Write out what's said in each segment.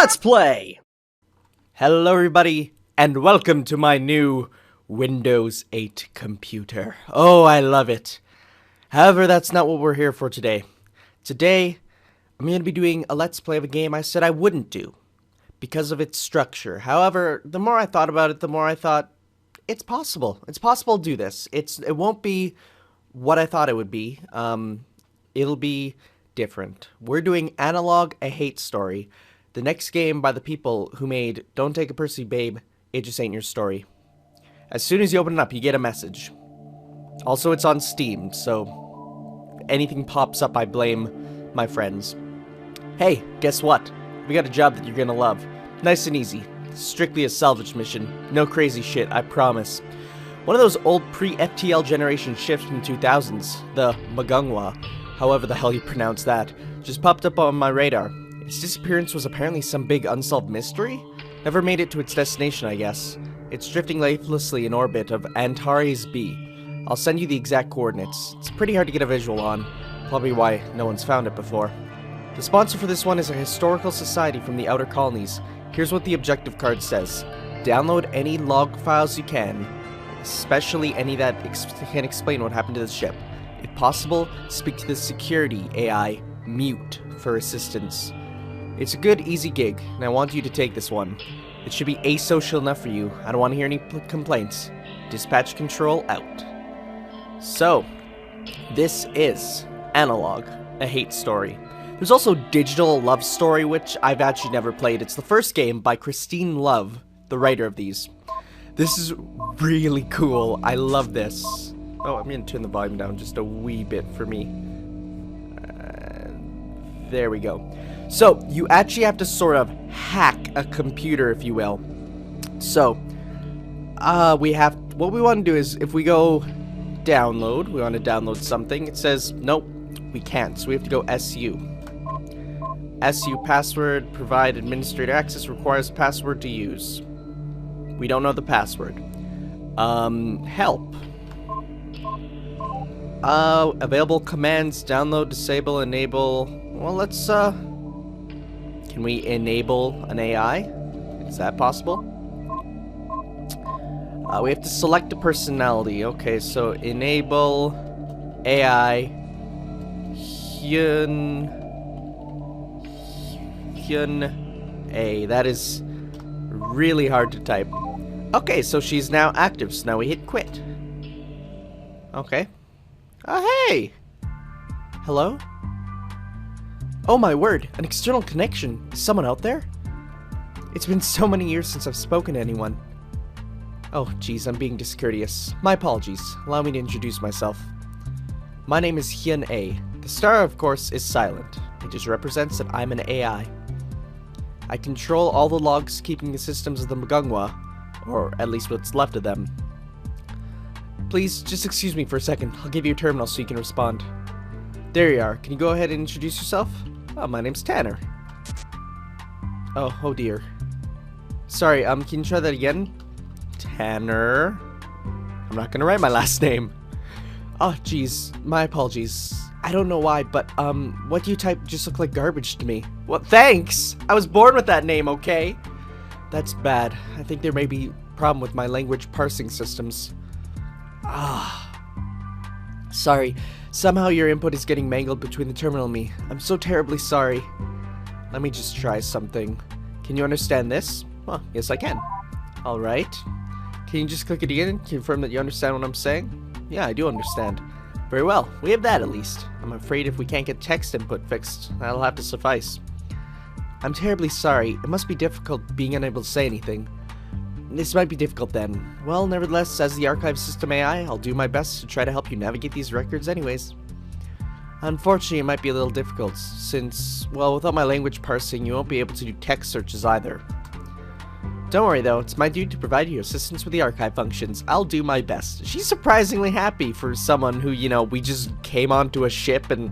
Let's play! Hello everybody, and welcome to my new Windows 8 computer. Oh, I love it. However, that's not what we're here for today. Today, I'm going to be doing a Let's Play of a game I said I wouldn't do because of its structure. However, the more I thought about it, the more I thought, it's possible. It's possible to do this. It won't be what I thought it would be. It'll be different. We're doing Analog: A Hate Story, the next game by the people who made Don't Take It Personally, Babe, It Just Ain't Your Story. As soon as you open it up, you get a message. Also, it's on Steam, so if anything pops up, I blame my friends. Hey, guess what? We got a job that you're gonna love. Nice and easy. Strictly a salvage mission. No crazy shit, I promise. One of those old pre-FTL generation ships from the 2000s, the Magungwa, however the hell you pronounce that, just popped up on my radar. Its disappearance was apparently some big unsolved mystery? Never made it to its destination, I guess. It's drifting lifelessly in orbit of Antares B. I'll send you the exact coordinates. It's pretty hard to get a visual on, probably why no one's found it before. The sponsor for this one is a historical society from the outer colonies. Here's what the objective card says. Download any log files you can, especially any that can explain what happened to the ship. If possible, speak to the security AI, Mute, for assistance. It's a good, easy gig, and I want you to take this one. It should be asocial enough for you. I don't want to hear any complaints. Dispatch control out. So, this is Analog: A Hate Story. There's also Digital Love Story, which I've actually never played. It's the first game by Christine Love, the writer of these. This is really cool. I love this. Oh, I'm going to turn the volume down just a wee bit for me. There we go. So, you actually have to sort of hack a computer, if you will. So, what we want to do is, if we go download, we want to download something, it says, nope, we can't, so we have to go SU. SU password, provide administrator access, requires password to use. We don't know the password. Help. Available commands, download, disable, enable. Well, let's, can we enable an AI? Is that possible? We have to select a personality. Okay, so enable AI Hyun A. That is really hard to type. Okay, so she's now active, so now we hit quit. Okay. Oh, hey! Hello? Oh my word, an external connection. Is someone out there? It's been so many years since I've spoken to anyone. Oh, geez, I'm being discourteous. My apologies. Allow me to introduce myself. My name is Hyun A. The star, of course, is silent. It just represents that I'm an AI. I control all the logs keeping the systems of the Magungwa, or at least what's left of them. Please, just excuse me for a second. I'll give you a terminal so you can respond. There you are. Can you go ahead and introduce yourself? Oh, my name's Tanner. Oh dear. Sorry, can you try that again? Tanner. I'm not gonna write my last name. Oh, geez. My apologies. I don't know why, but, what you type just looked like garbage to me. Well, thanks! I was born with that name, okay? That's bad. I think there may be a problem with my language parsing systems. Sorry. Somehow your input is getting mangled between the terminal and me. I'm so terribly sorry. Let me just try something. Can you understand this? Well, yes I can. Alright. Can you just click it again and confirm that you understand what I'm saying? Yeah, I do understand. Very well. We have that at least. I'm afraid if we can't get text input fixed, that'll have to suffice. I'm terribly sorry. It must be difficult being unable to say anything. This might be difficult then. Well, nevertheless, as the archive system AI, I'll do my best to try to help you navigate these records anyways. Unfortunately, it might be a little difficult, since, well, without my language parsing, you won't be able to do text searches either. Don't worry though, it's my duty to provide you assistance with the archive functions. I'll do my best. She's surprisingly happy for someone who, you know, we just came onto a ship and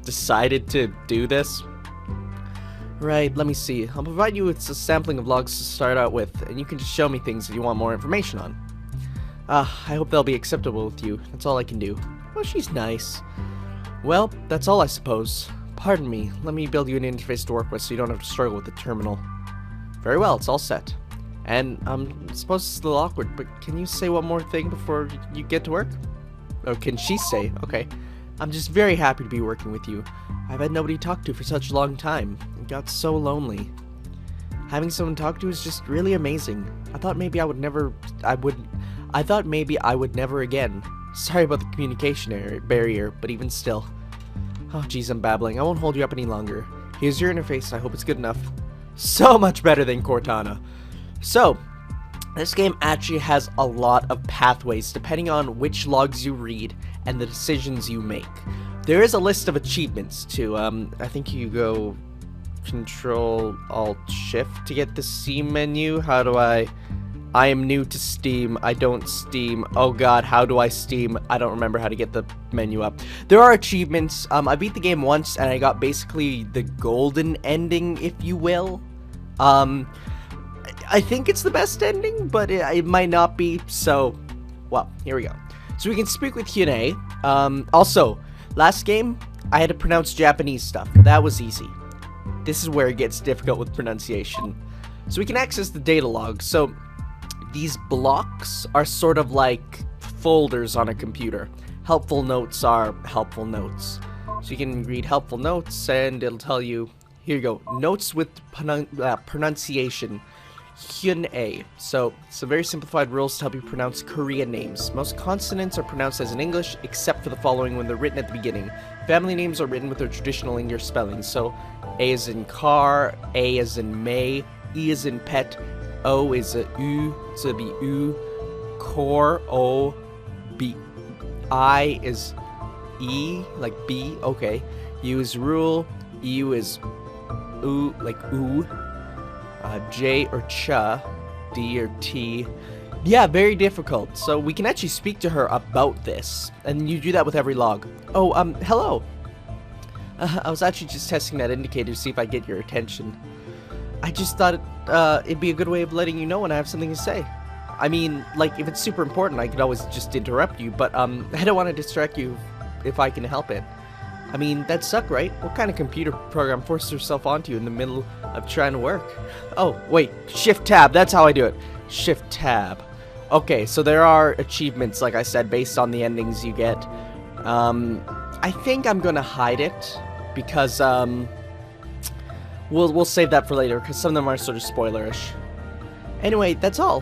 decided to do this. Right, let me see. I'll provide you with a sampling of logs to start out with, and you can just show me things if you want more information on. I hope they'll be acceptable with you. That's all I can do. Well, she's nice. Well, that's all I suppose. Pardon me, let me build you an interface to work with so you don't have to struggle with the terminal. Very well, it's all set. And I suppose it's a little awkward, but can you say one more thing before you get to work? Or can she say? Okay. I'm just very happy to be working with you. I've had nobody to talk to for such a long time. It got so lonely. Having someone to talk to is just really amazing. I thought maybe I would never again. Sorry about the communication barrier, but even still. Oh geez, I'm babbling. I won't hold you up any longer. Here's your interface. I hope it's good enough. So much better than Cortana. So, this game actually has a lot of pathways depending on which logs you read and the decisions you make. There is a list of achievements too. I think you go Control-Alt-Shift to get the Steam menu. How do I am new to Steam. I don't Steam. Oh god, how do I Steam? I don't remember how to get the menu up. There are achievements. I beat the game once and I got basically the golden ending, if you will. I think it's the best ending, but it might not be, so, well, here we go. So we can speak with Hyun-A. Also, last game, I had to pronounce Japanese stuff. That was easy. This is where it gets difficult with pronunciation. So we can access the data log. So these blocks are sort of like folders on a computer. Helpful notes are helpful notes. So you can read helpful notes and it'll tell you, here you go, notes with pronunciation. Hyun-A. So, some very simplified rules to help you pronounce Korean names. Most consonants are pronounced as in English, except for the following when they're written at the beginning. Family names are written with their traditional English spelling. So, A is in car, A is in May, E is in pet, O is a U, so it'd be U, core, O, B. I is E, like B, okay. U is rule, U is U, like oo. J or cha, D or T. Yeah, very difficult. So we can actually speak to her about this, and you do that with every log. Oh, hello. I was actually just testing that indicator to see if I get your attention. I just thought it'd be a good way of letting you know when I have something to say. I mean, like, if it's super important, I could always just interrupt you, but I don't want to distract you if I can help it. I mean, that'd suck, right? What kind of computer program forces herself onto you in the middle of trying to work? Oh, wait, Shift-Tab, that's how I do it. Shift-Tab. Okay, so there are achievements, like I said, based on the endings you get. I think I'm gonna hide it, because, we'll save that for later, because some of them are sort of spoilerish. Anyway, that's all.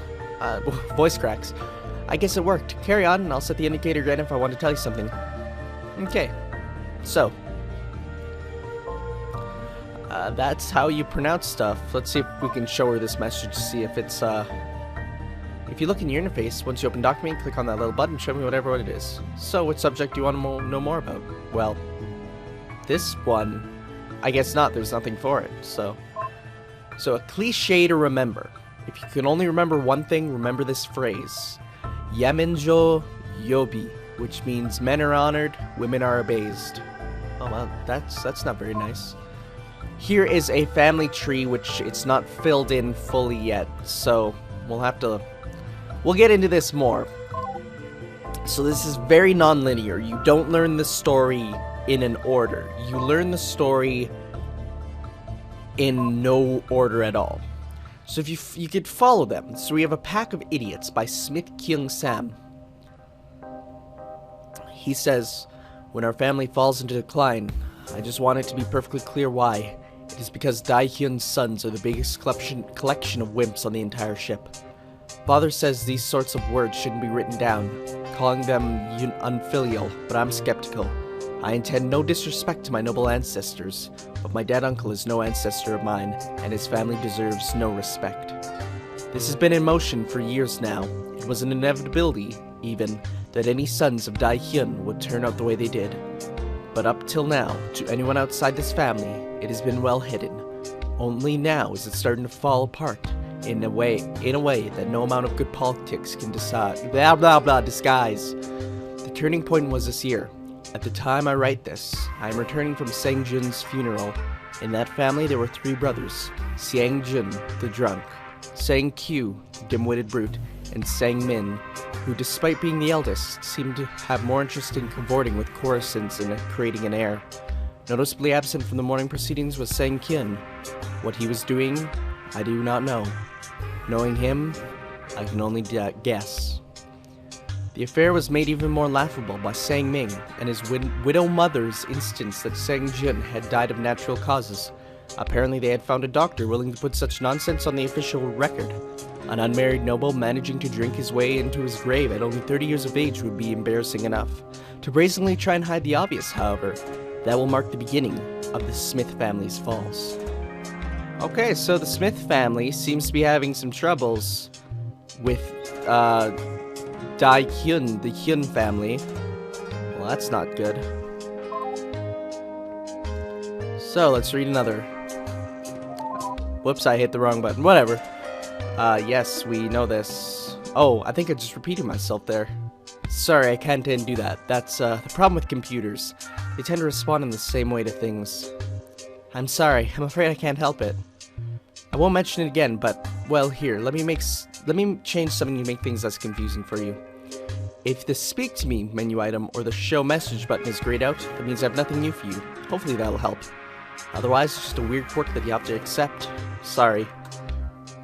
Voice cracks. I guess it worked. Carry on, and I'll set the indicator again if I want to tell you something. Okay. So, that's how you pronounce stuff. Let's see if we can show her this message to see if it's, if you look in your interface, once you open document, click on that little button, show me whatever it is. So, what subject do you want to know more about? Well, this one, I guess not, there's nothing for it, so a cliche to remember. If you can only remember one thing, remember this phrase. Yaminjo Yobi, which means men are honored, women are abased. Oh well, that's not very nice. Here is a family tree, which it's not filled in fully yet, so we'll get into this more. So this is very non-linear. You don't learn the story in an order. You learn the story in no order at all. So if you could follow them. So we have A Pack of Idiots by Smith Kyung Sam. He says, when our family falls into decline, I just want it to be perfectly clear why. It is because Dae-hyun's sons are the biggest collection of wimps on the entire ship. Father says these sorts of words shouldn't be written down, calling them unfilial, but I'm skeptical. I intend no disrespect to my noble ancestors, but my dead uncle is no ancestor of mine, and his family deserves no respect. This has been in motion for years now. It was an inevitability, even, that any sons of Dae-hyun would turn out the way they did. But up till now, to anyone outside this family, it has been well hidden. Only now is it starting to fall apart, in a way that no amount of good politics can disguise. The turning point was this year. At the time I write this, I am returning from Sang-jun's funeral. In that family there were 3 brothers, Sang-jun, the drunk, Sang-kyu, the dim-witted brute, and Sang-min, who despite being the eldest, seemed to have more interest in cavorting with Coruscants and creating an heir. Noticeably absent from the morning proceedings was Sang-kyun. What he was doing I do not know. Knowing him, I can only guess. The affair was made even more laughable by Sang Ming and his widow mother's instance that Sang Jun had died of natural causes. Apparently they had found a doctor willing to put such nonsense on the official record. An unmarried noble managing to drink his way into his grave at only 30 years of age would be embarrassing enough. To brazenly try and hide the obvious, however, that will mark the beginning of the Smith family's falls. Okay, so the Smith family seems to be having some troubles with, Dai Hyun, the Hyun family. Well, that's not good. So, let's read another. Whoops, I hit the wrong button. Whatever. Yes, we know this. Oh, I think I just repeated myself there. Sorry, I can't do that. That's, the problem with computers. They tend to respond in the same way to things. I'm sorry. I'm afraid I can't help it. I won't mention it again, but, well, here, let me change something to make things less confusing for you. If the Speak to Me menu item or the Show Message button is grayed out, that means I have nothing new for you. Hopefully that'll help. Otherwise, it's just a weird quirk that you have to accept. Sorry.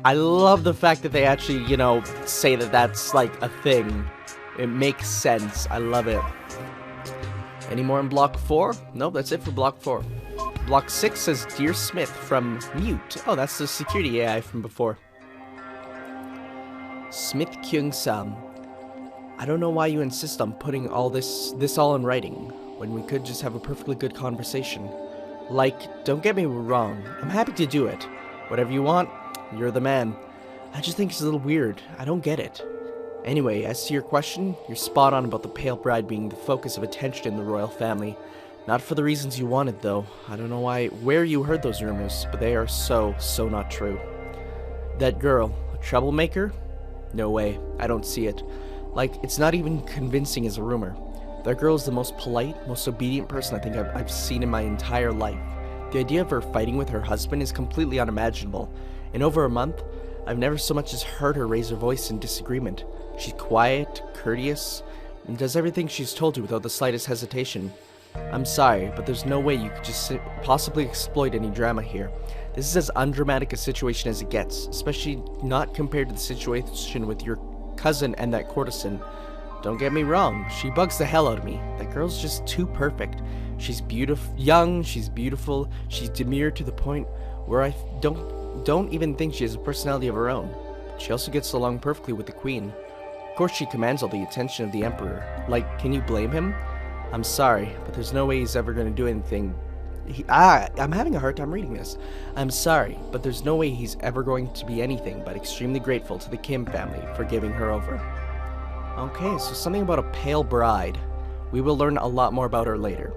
I love the fact that they actually, you know, say that that's, like, a thing. It makes sense. I love it. Any more in Block 4? Nope, that's it for Block 4. Block 6 says Dear Smith from Mute. Oh, that's the security AI from before. Smith Kyung-sam. I don't know why you insist on putting all this all in writing, when we could just have a perfectly good conversation. Like, don't get me wrong, I'm happy to do it. Whatever you want, you're the man. I just think it's a little weird. I don't get it. Anyway, as to your question, you're spot on about the pale bride being the focus of attention in the royal family. Not for the reasons you wanted, though. I don't know where you heard those rumors, but they are so not true. That girl, a troublemaker? No way. I don't see it. Like, it's not even convincing as a rumor. That girl is the most polite, most obedient person I think I've seen in my entire life. The idea of her fighting with her husband is completely unimaginable. In over a month, I've never so much as heard her raise her voice in disagreement. She's quiet, courteous, and does everything she's told to without the slightest hesitation. I'm sorry, but there's no way you could just possibly exploit any drama here. This is as undramatic a situation as it gets, especially not compared to the situation with your cousin and that courtesan. Don't get me wrong, she bugs the hell out of me. That girl's just too perfect. She's young, she's beautiful, she's demure to the point where I don't even think she has a personality of her own. She also gets along perfectly with the queen. Of course she commands all the attention of the emperor. Like, can you blame him? I'm sorry, but there's no way he's ever going to do anything. I'm having a hard time reading this. I'm sorry, but there's no way he's ever going to be anything but extremely grateful to the Kim family for giving her over. Okay, so something about a pale bride. We will learn a lot more about her later.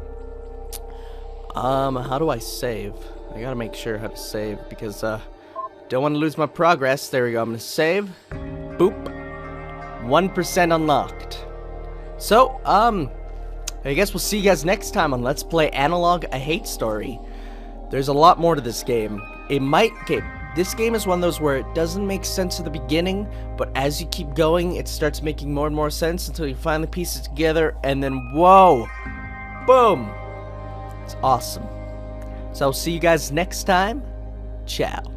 How do I save? I gotta make sure how to save because, don't want to lose my progress. There we go, I'm gonna save. Boop. 1% unlocked. So, I guess we'll see you guys next time on Let's Play Analog: A Hate Story. There's a lot more to this game. This game is one of those where it doesn't make sense at the beginning, but as you keep going, it starts making more and more sense until you finally piece it together, and then, whoa! Boom! It's awesome. So I'll see you guys next time. Ciao.